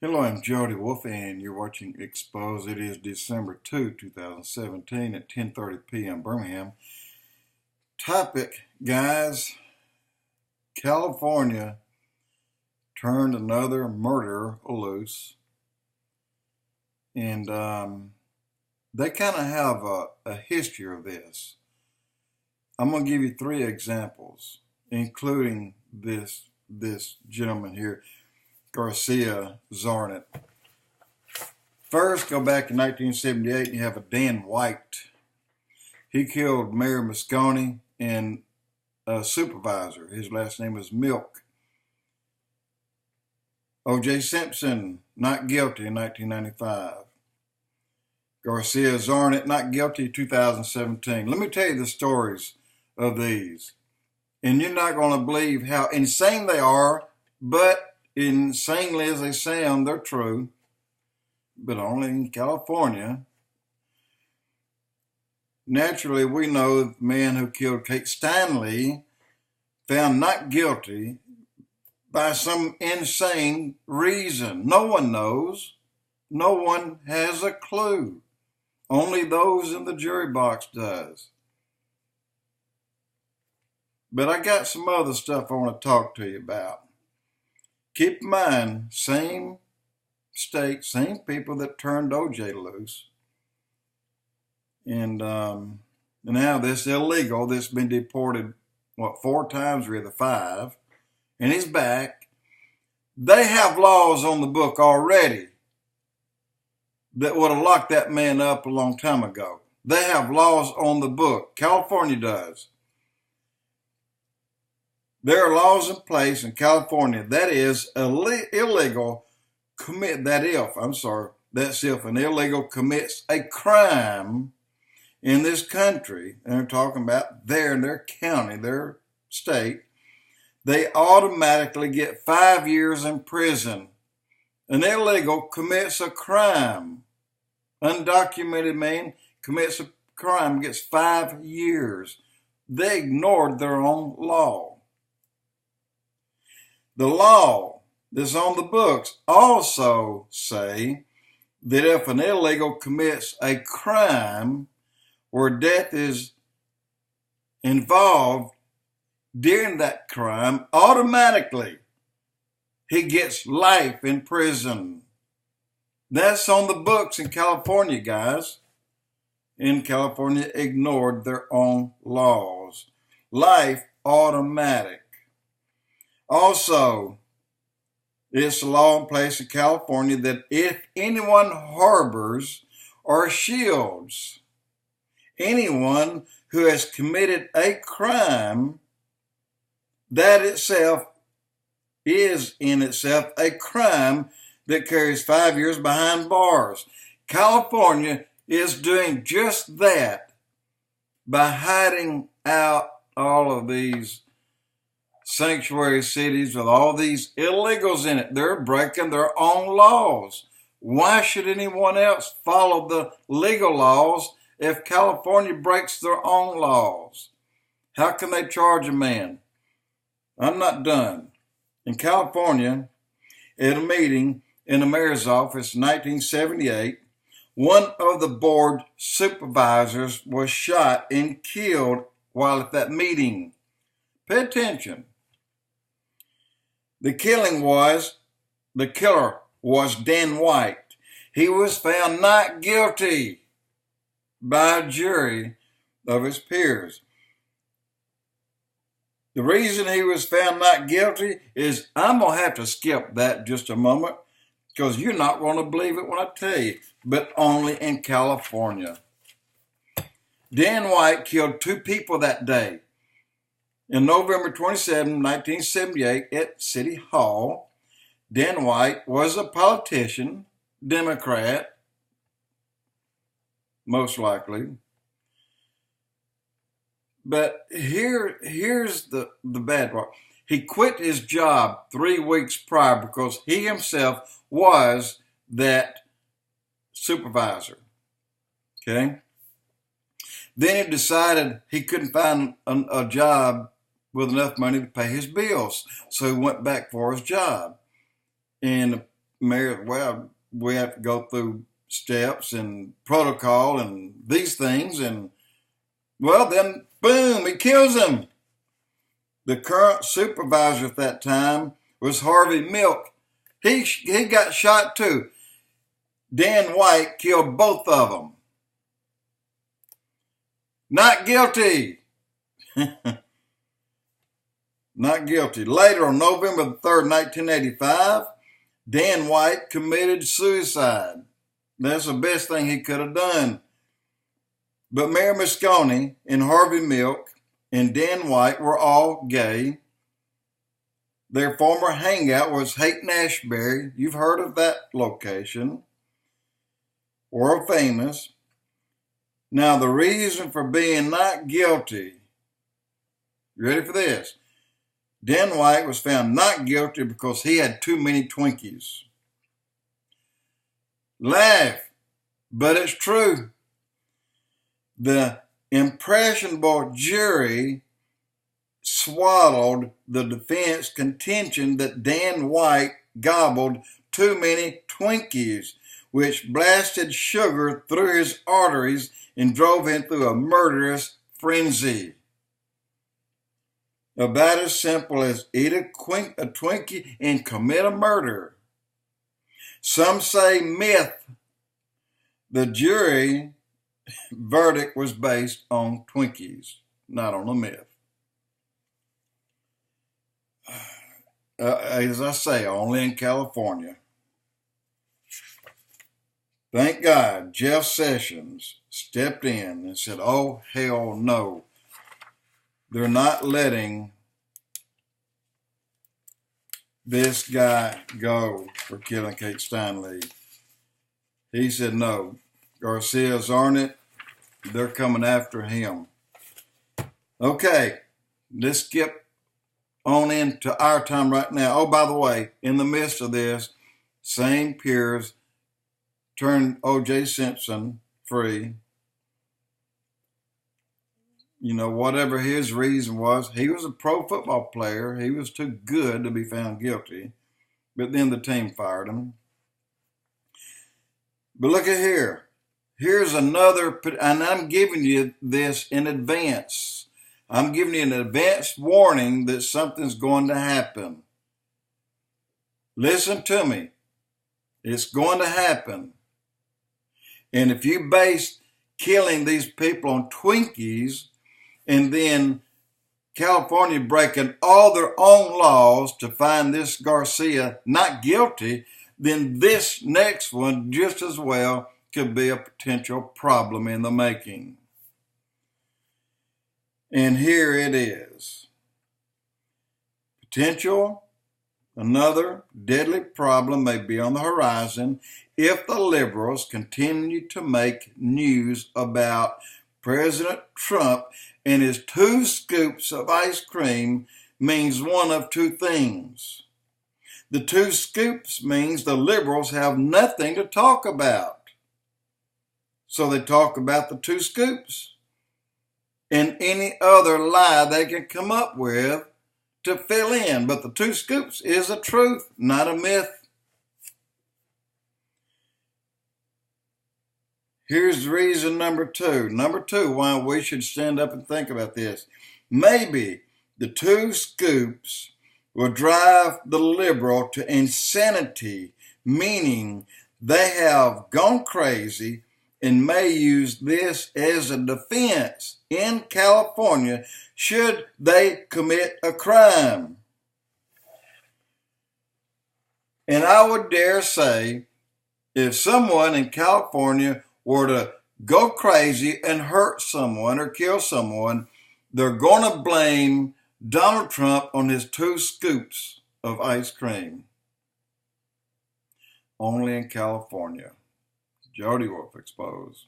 Hello, I'm Jody Wolf, and you're watching Expoz. It is December 2, 2017 at 10:30 p.m. Birmingham. Topic, guys, California turned another murderer loose, and they kind of have a history of this. I'm going to give you three examples, including this gentleman here, GARCIA, ZARATE. First, go back in 1978, and you have a Dan White. He killed Mayor Moscone and a supervisor. His last name was Milk. O.J. Simpson, not guilty in 1995. GARCIA, ZARATE, not guilty 2017. Let me tell you the stories of these. And you're not going to believe how insane they are, but insanely as they sound, they're true, but only in California. Naturally, we know the man who killed Kate Stanley found not guilty by some insane reason. No one knows. No one has a clue. Only those in the jury box does. But I got some other stuff I want to talk to you about. Keep in mind, same state, same people that turned OJ loose. And now this illegal, this has been deported, 4 times or 5, and he's back. They have laws on the book already that would have locked that man up a long time ago. They have laws on the book. California does. There are laws in place in California that is illegal. That's if an illegal commits a crime in this country, and they're talking about there in their county, their state, they automatically get 5 years in prison. An illegal commits a crime. Undocumented man commits a crime, gets 5 years. They ignored their own law. The law that's on the books also say that if an illegal commits a crime where death is involved during that crime, automatically he gets life in prison. That's on the books in California, guys. In California, ignored their own laws. Life automatic. Also, it's a law in place in California that if anyone harbors or shields anyone who has committed a crime, that itself is in itself a crime that carries 5 years behind bars. California is doing just that by hiding out all of these sanctuary cities with all these illegals in it. They're breaking their own laws. Why should anyone else follow the legal laws if California breaks their own laws? How can they charge a man? I'm not done. In California, at a meeting in the mayor's office in 1978, one of the board supervisors was shot and killed while at that meeting. Pay attention. The killer was Dan White. He was found not guilty by a jury of his peers. The reason he was found not guilty is, I'm going to have to skip that just a moment because you're not going to believe it when I tell you, but only in California. Dan White killed 2 people that day. In November 27, 1978, at City Hall, Dan White was a politician, Democrat, most likely. But here's the bad part. He quit his job 3 weeks prior because he himself was that supervisor. Okay? Then he decided he couldn't find a job with enough money to pay his bills. So he went back for his job. And Mary, well, we have to go through steps and protocol and these things, and well, then boom, he kills him. The current supervisor at that time was Harvey Milk. He got shot too. Dan White killed both of them. Not guilty. Not guilty. Later, on November 3rd, 1985, Dan White committed suicide. That's the best thing he could have done. But Mary Moscone and Harvey Milk and Dan White were all gay. Their former hangout was Haight-Ashbury. You've heard of that location. World famous. Now, the reason for being not guilty, you ready for this? Dan White was found not guilty because he had too many Twinkies. Laugh, but it's true. The impressionable jury swallowed the defense contention that Dan White gobbled too many Twinkies, which blasted sugar through his arteries and drove him through a murderous frenzy. About as simple as eat a Twinkie and commit a murder. Some say myth. The jury verdict was based on Twinkies, not on a myth. As I say, only in California. Thank God Jeff Sessions stepped in and said, oh, hell no. They're not letting this guy go for killing Kate Steinle. He said, no, Garcia's on it. They're coming after him. Okay, let's skip on into our time right now. Oh, by the way, in the midst of this, same peers turned O.J. Simpson free. You know, whatever his reason was, he was a pro football player. He was too good to be found guilty. But then the team fired him. But look at here. Here's another, and I'm giving you this in advance. I'm giving you an advance warning that something's going to happen. Listen to me. It's going to happen. And if you base killing these people on Twinkies, and then California breaking all their own laws to find this Garcia not guilty, then this next one just as well could be a potential problem in the making. And here it is. Potential, another deadly problem may be on the horizon if the liberals continue to make news about President Trump and his 2 scoops of ice cream means one of 2 things. The 2 scoops means the liberals have nothing to talk about. So they talk about the 2 scoops and any other lie they can come up with to fill in. But the 2 scoops is a truth, not a myth. Here's reason number 2. Number 2, why we should stand up and think about this. Maybe the 2 scoops will drive the liberal to insanity, meaning they have gone crazy and may use this as a defense in California should they commit a crime. And I would dare say, if someone in California were to go crazy and hurt someone or kill someone, they're going to blame Donald Trump on his 2 scoops of ice cream. Only in California. Jody Wolf Expoz.